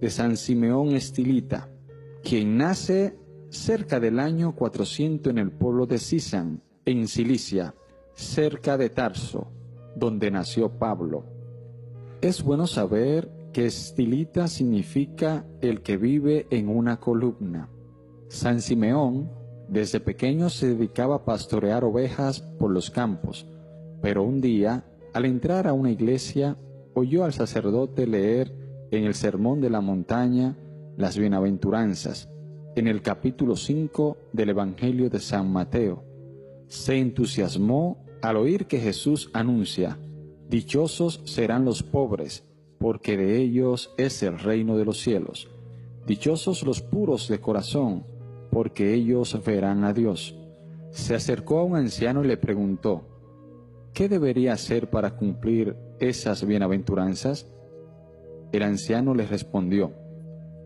de San Simeón Estilita, quien nace cerca del año 400 en el pueblo de Sisán, en Cilicia, cerca de Tarso, donde nació Pablo. Es bueno saber que Estilita significa el que vive en una columna. San Simeón desde pequeño se dedicaba a pastorear ovejas por los campos, pero un día, al entrar a una iglesia, oyó al sacerdote leer en el Sermón de la Montaña las Bienaventuranzas, en el capítulo 5 del Evangelio de San Mateo. Se entusiasmó al oír que Jesús anuncia: «Dichosos serán los pobres, porque de ellos es el reino de los cielos. Dichosos los puros de corazón, porque ellos verán a Dios». Se acercó a un anciano y le preguntó: «¿Qué debería hacer para cumplir esas bienaventuranzas?». El anciano le respondió: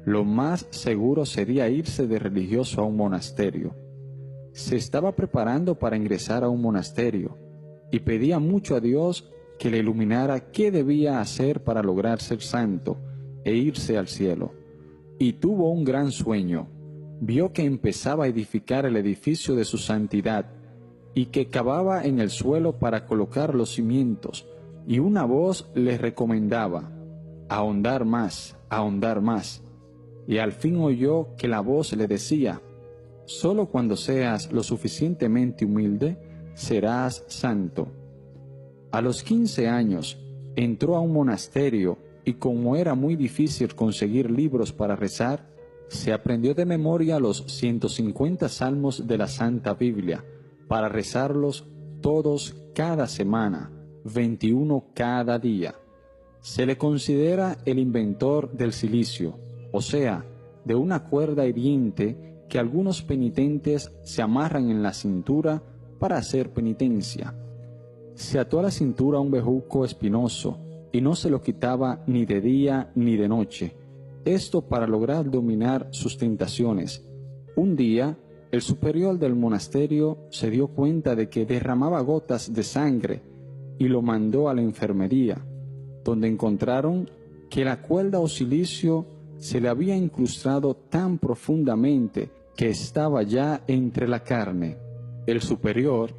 «Lo más seguro sería irse de religioso a un monasterio». Se estaba preparando para ingresar a un monasterio y pedía mucho a Dios que le iluminara qué debía hacer para lograr ser santo e irse al cielo. Y tuvo un gran sueño. Vio que empezaba a edificar el edificio de su santidad y que cavaba en el suelo para colocar los cimientos, y una voz le recomendaba: ahondar más, ahondar más. Y al fin oyó que la voz le decía: solo cuando seas lo suficientemente humilde, serás santo. A los 15 años entró a un monasterio y, como era muy difícil conseguir libros para rezar, se aprendió de memoria los 150 salmos de la Santa Biblia para rezarlos todos cada semana, 21 cada día. Se le considera el inventor del cilicio, o sea, de una cuerda hiriente que algunos penitentes se amarran en la cintura para hacer penitencia. Se ató a la cintura un bejuco espinoso y no se lo quitaba ni de día ni de noche, esto para lograr dominar sus tentaciones. Un día, el superior del monasterio se dio cuenta de que derramaba gotas de sangre y lo mandó a la enfermería, donde encontraron que la cuerda o cilicio se le había incrustado tan profundamente que estaba ya entre la carne. El superior,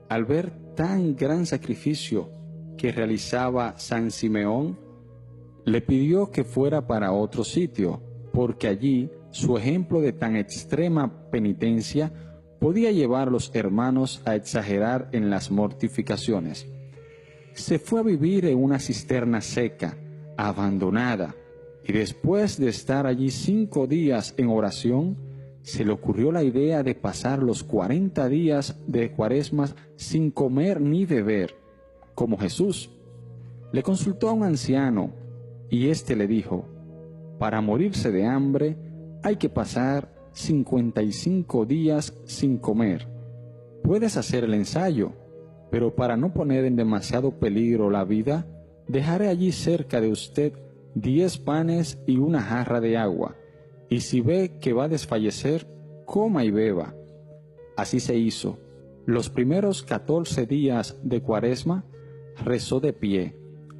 al ver tan gran sacrificio que realizaba San Simeón, le pidió que fuera para otro sitio, porque allí su ejemplo de tan extrema penitencia podía llevar a los hermanos a exagerar en las mortificaciones. Se fue a vivir en una cisterna seca, abandonada, y después de estar allí 5 días en oración, se le ocurrió la idea de pasar los 40 días de Cuaresma sin comer ni beber, como Jesús. Le consultó a un anciano, y éste le dijo: para morirse de hambre hay que pasar 55 días sin comer. Puedes hacer el ensayo, pero para no poner en demasiado peligro la vida, dejaré allí cerca de usted 10 panes y una jarra de agua, y si ve que va a desfallecer, coma y beba. Así se hizo. Los primeros 14 días de Cuaresma rezó de pie,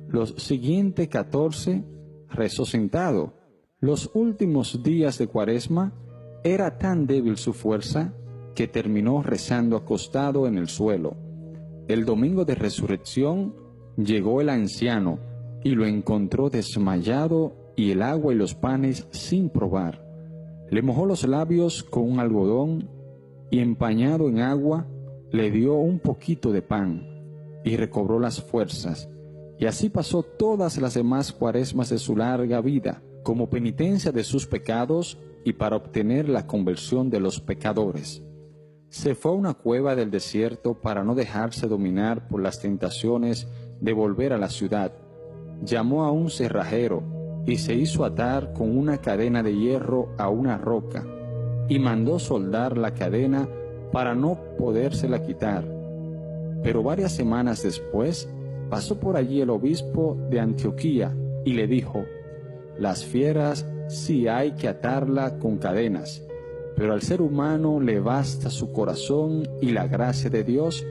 los siguientes 14 rezó sentado. Los últimos días de Cuaresma era tan débil su fuerza que terminó rezando acostado en el suelo. El domingo de resurrección llegó el anciano y lo encontró desmayado y el agua y los panes sin probar. Le mojó los labios con un algodón y, empañado en agua, le dio un poquito de pan y recobró las fuerzas. Y así pasó todas las demás Cuaresmas de su larga vida, como penitencia de sus pecados y para obtener la conversión de los pecadores. Se fue a una cueva del desierto para no dejarse dominar por las tentaciones de volver a la ciudad. Llamó a un cerrajero y se hizo atar con una cadena de hierro a una roca, y mandó soldar la cadena para no podérsela quitar. Pero varias semanas después pasó por allí el obispo de Antioquía y le dijo: las fieras sí hay que atarla con cadenas, pero al ser humano le basta su corazón y la gracia de Dios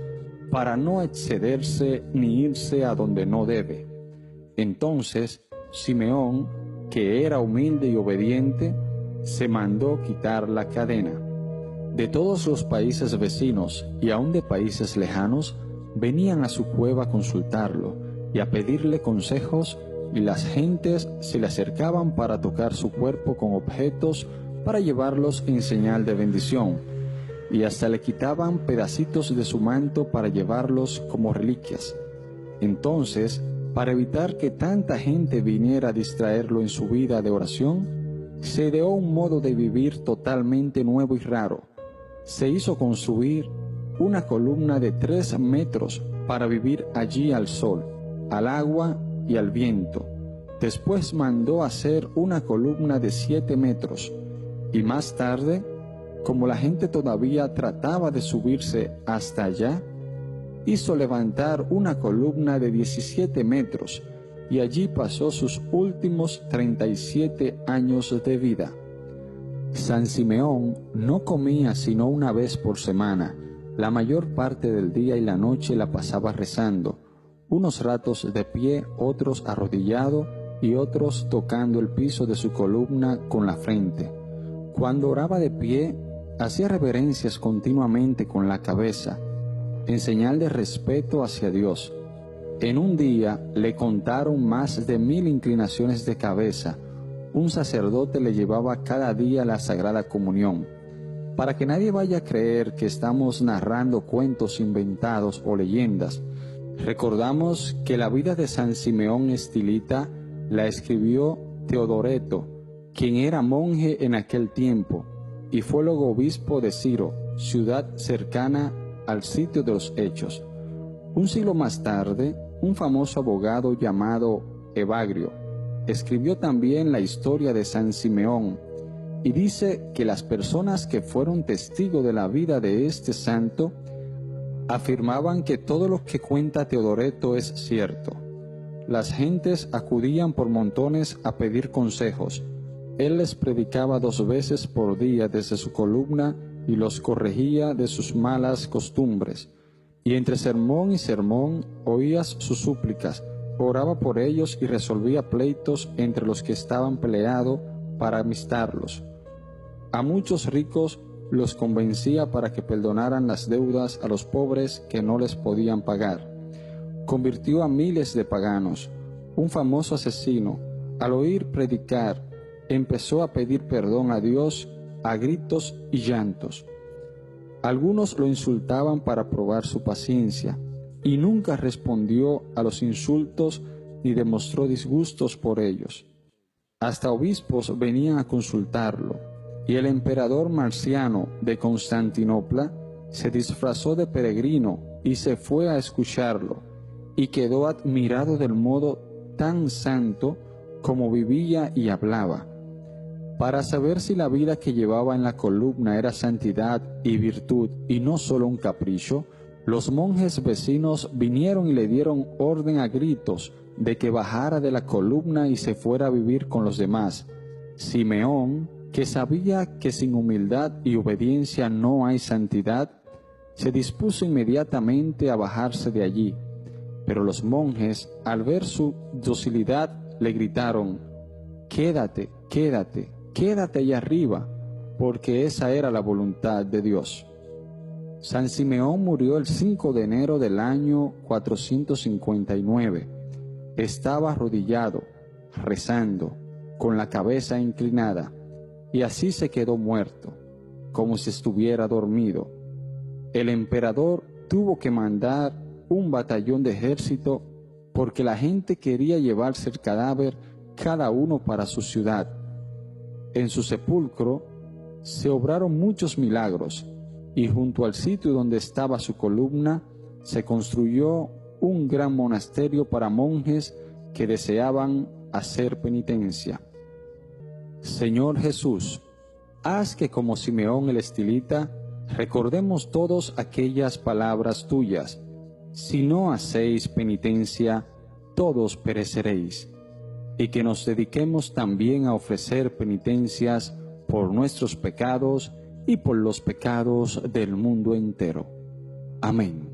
para no excederse ni irse a donde no debe. Entonces Simeón, que era humilde y obediente, se mandó quitar la cadena. De todos los países vecinos y aun de países lejanos, venían a su cueva a consultarlo y a pedirle consejos, y las gentes se le acercaban para tocar su cuerpo con objetos para llevarlos en señal de bendición, y hasta le quitaban pedacitos de su manto para llevarlos como reliquias. Entonces, para evitar que tanta gente viniera a distraerlo en su vida de oración, se ideó un modo de vivir totalmente nuevo y raro. Se hizo construir una columna de 3 metros para vivir allí al sol, al agua y al viento. Después mandó hacer una columna de 7 metros, y más tarde, como la gente todavía trataba de subirse hasta allá, hizo levantar una columna de 17 metros, y allí pasó sus últimos 37 años de vida. San Simeón no comía sino una vez por semana. La mayor parte del día y la noche la pasaba rezando, unos ratos de pie, otros arrodillado y otros tocando el piso de su columna con la frente. Cuando oraba de pie, hacía reverencias continuamente con la cabeza, en señal de respeto hacia Dios. En un día le contaron más de 1000 inclinaciones de cabeza. Un sacerdote le llevaba cada día la Sagrada Comunión. Para que nadie vaya a creer que estamos narrando cuentos inventados o leyendas, recordamos que la vida de San Simeón Estilita la escribió Teodoreto, quien era monje en aquel tiempo, y fue luego obispo de Ciro, ciudad cercana al sitio de los hechos. Un siglo más tarde, un famoso abogado llamado Evagrio escribió también la historia de San Simeón, y dice que las personas que fueron testigos de la vida de este santo afirmaban que todo lo que cuenta Teodoreto es cierto. Las gentes acudían por montones a pedir consejos. Él les predicaba 2 veces por día desde su columna y los corregía de sus malas costumbres. Y entre sermón y sermón oías sus súplicas, oraba por ellos y resolvía pleitos entre los que estaban peleados para amistarlos. A muchos ricos los convencía para que perdonaran las deudas a los pobres que no les podían pagar. Convirtió a miles de paganos. Un famoso asesino, al oír predicar, empezó a pedir perdón a Dios a gritos y llantos. Algunos lo insultaban para probar su paciencia, y nunca respondió a los insultos ni demostró disgustos por ellos. Hasta obispos venían a consultarlo, y el emperador Marciano de Constantinopla se disfrazó de peregrino y se fue a escucharlo, y quedó admirado del modo tan santo como vivía y hablaba. Para saber si la vida que llevaba en la columna era santidad y virtud y no solo un capricho, los monjes vecinos vinieron y le dieron orden a gritos de que bajara de la columna y se fuera a vivir con los demás. Simeón, que sabía que sin humildad y obediencia no hay santidad, se dispuso inmediatamente a bajarse de allí. Pero los monjes, al ver su docilidad, le gritaron: «Quédate, quédate, quédate allá arriba», porque esa era la voluntad de Dios. San Simeón murió el 5 de enero del año 459. Estaba arrodillado, rezando, con la cabeza inclinada, y así se quedó muerto, como si estuviera dormido. El emperador tuvo que mandar un batallón de ejército porque la gente quería llevarse el cadáver cada uno para su ciudad. En su sepulcro se obraron muchos milagros, y junto al sitio donde estaba su columna se construyó un gran monasterio para monjes que deseaban hacer penitencia. Señor Jesús, haz que como Simeón el Estilita recordemos todos aquellas palabras tuyas: si no hacéis penitencia, todos pereceréis, y que nos dediquemos también a ofrecer penitencias por nuestros pecados y por los pecados del mundo entero. Amén.